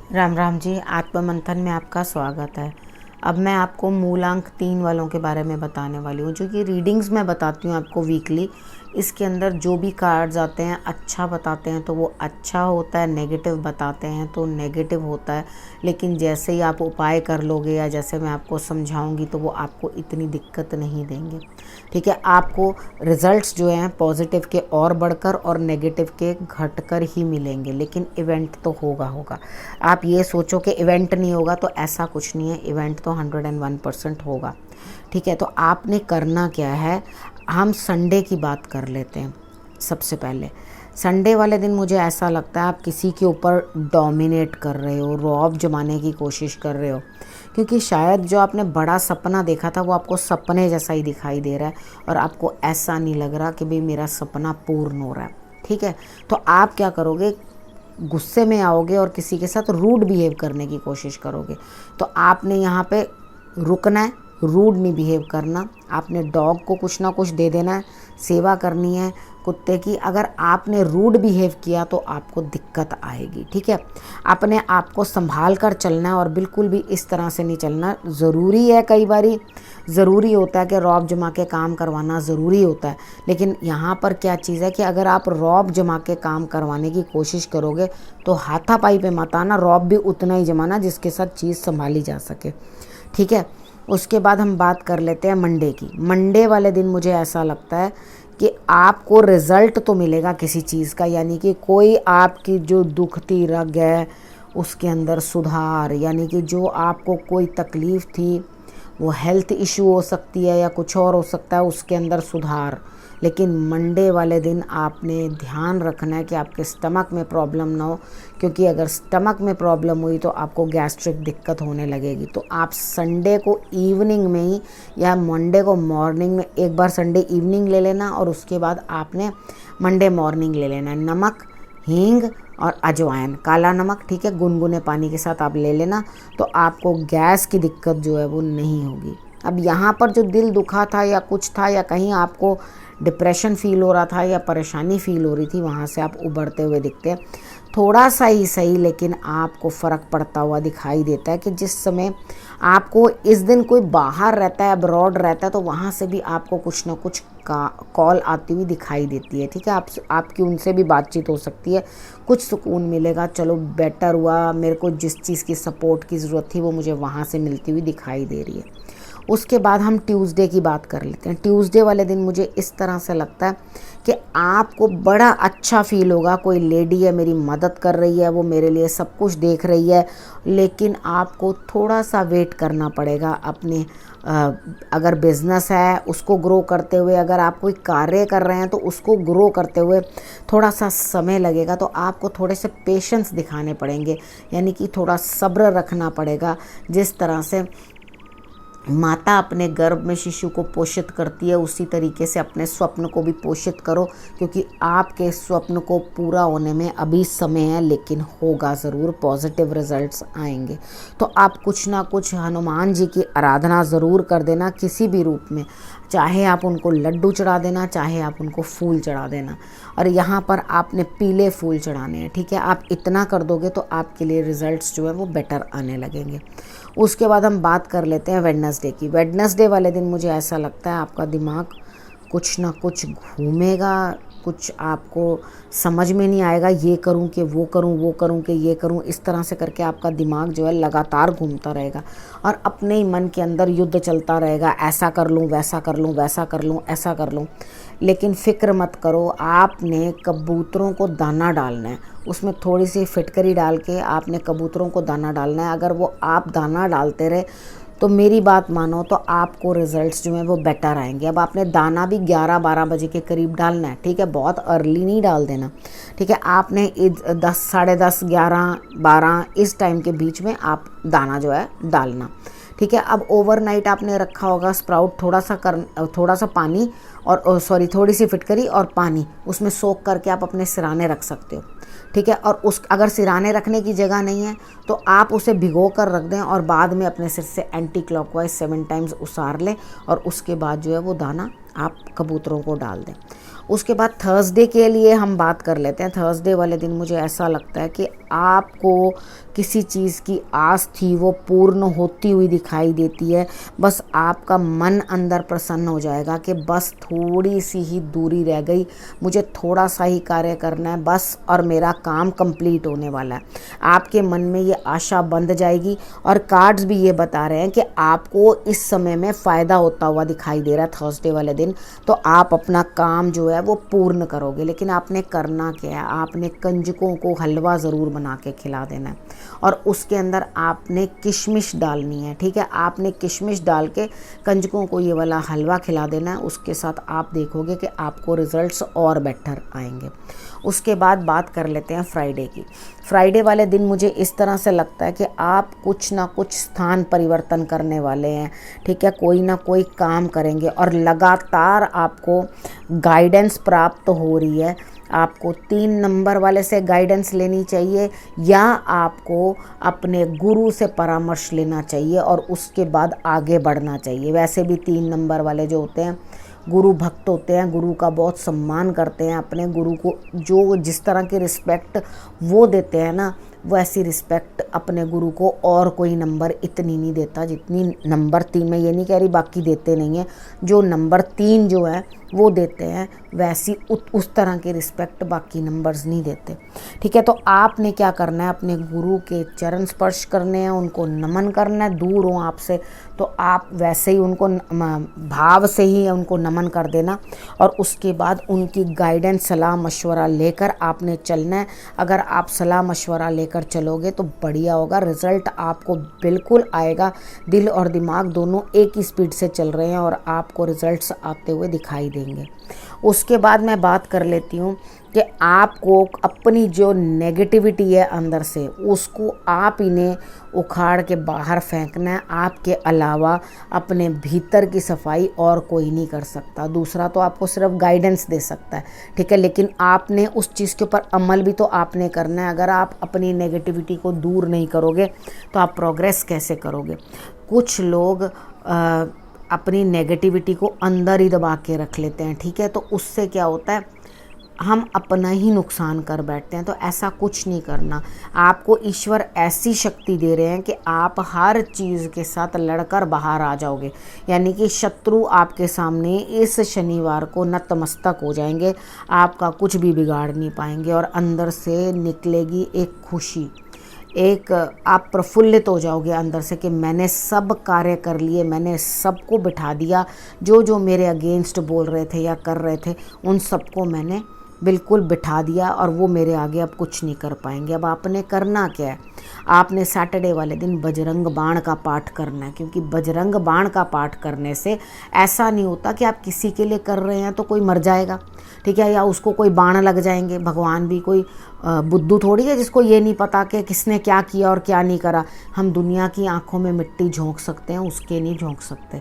राम राम जी। आत्ममंथन में आपका स्वागत है। अब मैं आपको मूलांक 3 वालों के बारे में बताने वाली हूँ, जो कि रीडिंग्स मैं बताती हूँ आपको वीकली। इसके अंदर जो भी कार्ड्स आते हैं अच्छा बताते हैं तो वो अच्छा होता है, नेगेटिव बताते हैं तो नेगेटिव होता है। लेकिन जैसे ही आप उपाय कर लोगे या जैसे मैं आपको समझाऊंगी तो वो आपको इतनी दिक्कत नहीं देंगे। ठीक है, आपको रिजल्ट्स जो हैं पॉजिटिव के और बढ़कर और नेगेटिव के घटकर ही मिलेंगे, लेकिन इवेंट तो होगा होगा। आप ये सोचो कि इवेंट नहीं होगा, तो ऐसा कुछ नहीं है, इवेंट तो 101% होगा। ठीक है, तो आपने करना क्या है, हम संडे की बात कर लेते हैं। सबसे पहले संडे वाले दिन मुझे ऐसा लगता है आप किसी के ऊपर डोमिनेट कर रहे हो, रौब जमाने की कोशिश कर रहे हो, क्योंकि शायद जो आपने बड़ा सपना देखा था वो आपको सपने जैसा ही दिखाई दे रहा है और आपको ऐसा नहीं लग रहा कि भाई मेरा सपना पूर्ण हो रहा है। ठीक है, तो आप क्या करोगे, गुस्से में आओगे और किसी के साथ रूड बिहेव करने की कोशिश करोगे। तो आपने यहाँ पे रुकना है, रूड नहीं बिहेव करना। आपने डॉग को कुछ ना कुछ दे देना है, सेवा करनी है कुत्ते की। अगर आपने रूड बिहेव किया तो आपको दिक्कत आएगी। ठीक है, अपने आप को संभाल कर चलना है और बिल्कुल भी इस तरह से नहीं चलना। ज़रूरी है, कई बारी ज़रूरी होता है कि रौब जमा के काम करवाना ज़रूरी होता है, लेकिन यहाँ पर क्या चीज़ है कि अगर आप रौब जमा के काम करवाने की कोशिश करोगे तो हाथापाई पे मत आना, रौब भी उतना ही जमाना जिसके साथ चीज़ संभाली जा सके। ठीक है, उसके बाद हम बात कर लेते हैं मंडे की। मंडे वाले दिन मुझे ऐसा लगता है कि आपको रिज़ल्ट तो मिलेगा किसी चीज़ का, यानी कि कोई आपकी जो दुखती रग है उसके अंदर सुधार, यानी कि जो आपको कोई तकलीफ़ थी, वो हेल्थ इशू हो सकती है या कुछ और हो सकता है, उसके अंदर सुधार। लेकिन मंडे वाले दिन आपने ध्यान रखना है कि आपके स्टमक में प्रॉब्लम ना हो, क्योंकि अगर स्टमक में प्रॉब्लम हुई तो आपको गैस्ट्रिक दिक्कत होने लगेगी। तो आप संडे को इवनिंग में ही या मंडे को मॉर्निंग में, एक बार संडे इवनिंग ले लेना और उसके बाद आपने मंडे मॉर्निंग ले लेना। नमक, हींग और अजवाइन, काला नमक, ठीक है, गुनगुने पानी के साथ आप ले लेना, तो आपको गैस की दिक्कत जो है वो नहीं होगी। अब यहाँ पर जो दिल दुखा था या कुछ था या कहीं आपको डिप्रेशन फील हो रहा था या परेशानी फील हो रही थी, वहाँ से आप उभरते हुए दिखते हैं। थोड़ा सा ही सही, लेकिन आपको फ़र्क पड़ता हुआ दिखाई देता है कि जिस समय आपको इस दिन कोई बाहर रहता है, अब्रॉड रहता है, तो वहाँ से भी आपको कुछ ना कुछ का कॉल आती हुई दिखाई देती है। ठीक है, आपकी उनसे भी बातचीत हो सकती है, कुछ सुकून मिलेगा, चलो बेटर हुआ, मेरे को जिस चीज़ की सपोर्ट की ज़रूरत थी वो मुझे वहाँ से मिलती हुई दिखाई दे रही है। उसके बाद हम ट्यूसडे की बात कर लेते हैं। ट्यूसडे वाले दिन मुझे इस तरह से लगता है कि आपको बड़ा अच्छा फील होगा, कोई लेडी है मेरी मदद कर रही है, वो मेरे लिए सब कुछ देख रही है, लेकिन आपको थोड़ा सा वेट करना पड़ेगा अपने अगर बिज़नेस है उसको ग्रो करते हुए, अगर आप कोई कार्य कर रहे हैं तो उसको ग्रो करते हुए थोड़ा सा समय लगेगा। तो आपको थोड़े से पेशेंस दिखाने पड़ेंगे, यानी कि थोड़ा सब्र रखना पड़ेगा। जिस तरह से माता अपने गर्भ में शिशु को पोषित करती है, उसी तरीके से अपने स्वप्न को भी पोषित करो, क्योंकि आपके स्वप्न को पूरा होने में अभी समय है, लेकिन होगा ज़रूर, पॉजिटिव रिजल्ट्स आएंगे। तो आप कुछ ना कुछ हनुमान जी की आराधना ज़रूर कर देना किसी भी रूप में, चाहे आप उनको लड्डू चढ़ा देना, चाहे आप उनको फूल चढ़ा देना, और यहाँ पर आपने पीले फूल चढ़ाने हैं। ठीक है, आप इतना कर दोगे तो आपके लिए रिजल्ट्स जो है वो बेटर आने लगेंगे। उसके बाद हम बात कर लेते हैं वेडनेसडे की। वेडनेसडे वाले दिन मुझे ऐसा लगता है आपका दिमाग कुछ ना कुछ घूमेगा, कुछ आपको समझ में नहीं आएगा, ये करूं कि वो करूं, वो करूं कि ये करूं, इस तरह से करके आपका दिमाग जो है लगातार घूमता रहेगा और अपने ही मन के अंदर युद्ध चलता रहेगा, ऐसा कर लूं, वैसा कर लूं, वैसा कर लूं, ऐसा कर लूं। लेकिन फ़िक्र मत करो, आपने कबूतरों को दाना डालना है, उसमें थोड़ी सी फिटकरी डाल के आपने कबूतरों को दाना डालना है। अगर वो आप दाना डालते रहे तो मेरी बात मानो तो आपको रिजल्ट्स जो हैं वो बेटर आएंगे। अब आपने दाना भी 11-12 बजे के करीब डालना है। ठीक है, बहुत अर्ली नहीं डाल देना। ठीक है, आपने 10, साढ़े 10, 11, 12 इस टाइम के बीच में आप दाना जो है डालना। ठीक है, अब ओवरनाइट आपने रखा होगा स्प्राउट, थोड़ा सा पानी और थोड़ी सी फिटकरी और पानी उसमें सोक करके आप अपने सिराने रख सकते हो। ठीक है, और अगर सिराने रखने की जगह नहीं है तो आप उसे भिगो कर रख दें और बाद में अपने सिर से एंटी क्लॉकवाइज 7 टाइम्स उसार लें और उसके बाद जो है वो दाना आप कबूतरों को डाल दें। उसके बाद थर्सडे के लिए हम बात कर लेते हैं। थर्सडे वाले दिन मुझे ऐसा लगता है कि आपको किसी चीज़ की आस थी वो पूर्ण होती हुई दिखाई देती है। बस आपका मन अंदर प्रसन्न हो जाएगा कि बस थोड़ी सी ही दूरी रह गई, मुझे थोड़ा सा ही कार्य करना है बस और मेरा काम कंप्लीट होने वाला है। आपके मन में ये आशा बंध जाएगी और कार्ड्स भी ये बता रहे हैं कि आपको इस समय में फ़ायदा होता हुआ दिखाई दे रहा है थर्सडे वाले दिन। तो आप अपना काम जो है वो पूर्ण करोगे। लेकिन आपने करना क्या है, आपने कंजकों को हलवा ज़रूर बना के खिला देना है और उसके अंदर आपने किशमिश डालनी है। ठीक है, आपने किशमिश डाल के कंजकों को ये वाला हलवा खिला देना है। उसके साथ आप देखोगे कि आपको रिज़ल्ट्स और बेटर आएंगे। उसके बाद बात कर लेते हैं फ्राइडे की। फ्राइडे वाले दिन मुझे इस तरह से लगता है कि आप कुछ ना कुछ स्थान परिवर्तन करने वाले हैं। ठीक है, कोई ना कोई काम करेंगे और लगातार आपको गाइडेंस प्राप्त हो रही है। आपको 3 नंबर वाले से गाइडेंस लेनी चाहिए या आपको अपने गुरु से परामर्श लेना चाहिए और उसके बाद आगे बढ़ना चाहिए। वैसे भी 3 नंबर वाले जो होते हैं गुरु भक्त होते हैं, गुरु का बहुत सम्मान करते हैं। अपने गुरु को जो जिस तरह की रिस्पेक्ट वो देते हैं ना, वैसी रिस्पेक्ट अपने गुरु को और कोई नंबर इतनी नहीं देता जितनी नंबर 3 में। ये नहीं कह रही बाकी देते नहीं हैं, जो नंबर 3 जो है वो देते हैं, वैसी उस तरह की रिस्पेक्ट बाकी नंबर्स नहीं देते। ठीक है, तो आपने क्या करना है, अपने गुरु के चरण स्पर्श करने हैं, उनको नमन करना है। दूर हो आपसे तो आप वैसे ही उनको भाव से ही उनको नमन कर देना और उसके बाद उनकी गाइडेंस सलाह मशवरा लेकर आपने चलना है। अगर आप सलाह मशवरा लेकर चलोगे तो बढ़िया होगा, रिज़ल्ट आपको बिल्कुल आएगा। दिल और दिमाग दोनों एक ही स्पीड से चल रहे हैं और आपको रिज़ल्ट्स आते हुए दिखाई देंगे। उसके बाद मैं बात कर लेती हूँ कि आपको अपनी जो नेगेटिविटी है अंदर से, उसको आप इन्हें उखाड़ के बाहर फेंकना है। आपके अलावा अपने भीतर की सफाई और कोई नहीं कर सकता। दूसरा तो आपको सिर्फ गाइडेंस दे सकता है। ठीक है, लेकिन आपने उस चीज़ के ऊपर अमल भी तो आपने करना है। अगर आप अपनी नेगेटिविटी को दूर नहीं करोगे तो आप प्रोग्रेस कैसे करोगे। कुछ लोग अपनी नेगेटिविटी को अंदर ही दबा के रख लेते हैं। ठीक है, तो उससे क्या होता है, हम अपना ही नुकसान कर बैठते हैं। तो ऐसा कुछ नहीं करना। आपको ईश्वर ऐसी शक्ति दे रहे हैं कि आप हर चीज़ के साथ लड़कर बाहर आ जाओगे। यानी कि शत्रु आपके सामने इस शनिवार को नतमस्तक हो जाएंगे, आपका कुछ भी बिगाड़ नहीं पाएंगे और अंदर से निकलेगी एक खुशी, एक आप प्रफुल्लित हो जाओगे अंदर से कि मैंने सब कार्य कर लिए, मैंने सबको बिठा दिया। जो जो मेरे अगेंस्ट बोल रहे थे या कर रहे थे उन सबको मैंने बिल्कुल बिठा दिया और वो मेरे आगे अब कुछ नहीं कर पाएंगे। अब आपने करना क्या है, आपने सैटरडे वाले दिन बजरंग बाण का पाठ करना है। क्योंकि बजरंग बाण का पाठ करने से ऐसा नहीं होता कि आप किसी के लिए कर रहे हैं तो कोई मर जाएगा। ठीक है, या उसको कोई बाण लग जाएंगे। भगवान भी कोई बुद्धू थोड़ी है जिसको ये नहीं पता कि किसने क्या किया और क्या नहीं करा। हम दुनिया की आंखों में मिट्टी झोंक सकते हैं, उसके नहीं झोंक सकते।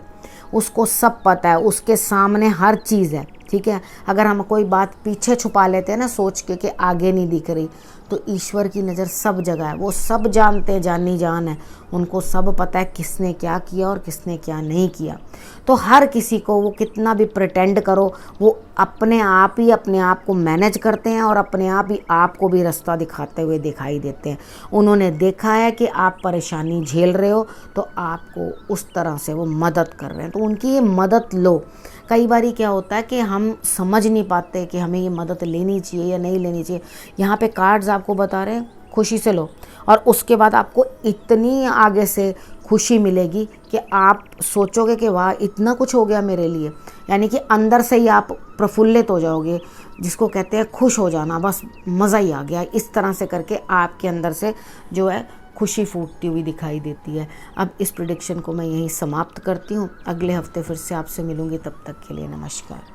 उसको सब पता है, उसके सामने हर चीज़ है। ठीक है, अगर हम कोई बात पीछे छुपा लेते हैं ना सोच के कि आगे नहीं दिख रही, तो ईश्वर की नज़र सब जगह है। वो सब जानते हैं, जानी जान है, उनको सब पता है किसने क्या किया और किसने क्या नहीं किया। तो हर किसी को वो कितना भी प्रिटेंड करो, वो अपने आप ही अपने आप को मैनेज करते हैं और अपने आप ही आपको भी रास्ता दिखाते हुए दिखाई देते हैं। उन्होंने देखा है कि आप परेशानी झेल रहे हो तो आपको उस तरह से वो मदद कर रहे हैं, तो उनकी ये मदद लो। कई बार क्या होता है कि हम समझ नहीं पाते कि हमें ये मदद लेनी चाहिए या नहीं लेनी चाहिए। यहाँ पे कार्ड्स आपको बता रहे हैं खुशी से लो और उसके बाद आपको इतनी आगे से खुशी मिलेगी कि आप सोचोगे कि वाह इतना कुछ हो गया मेरे लिए। यानी कि अंदर से ही आप प्रफुल्लित हो जाओगे, जिसको कहते हैं खुश हो जाना, बस मज़ा ही आ गया। इस तरह से करके आपके अंदर से जो है खुशी फूटती हुई दिखाई देती है। अब इस प्रेडिक्शन को मैं यहीं समाप्त करती हूँ। अगले हफ्ते फिर से आपसे मिलूँगी, तब तक के लिए नमस्कार।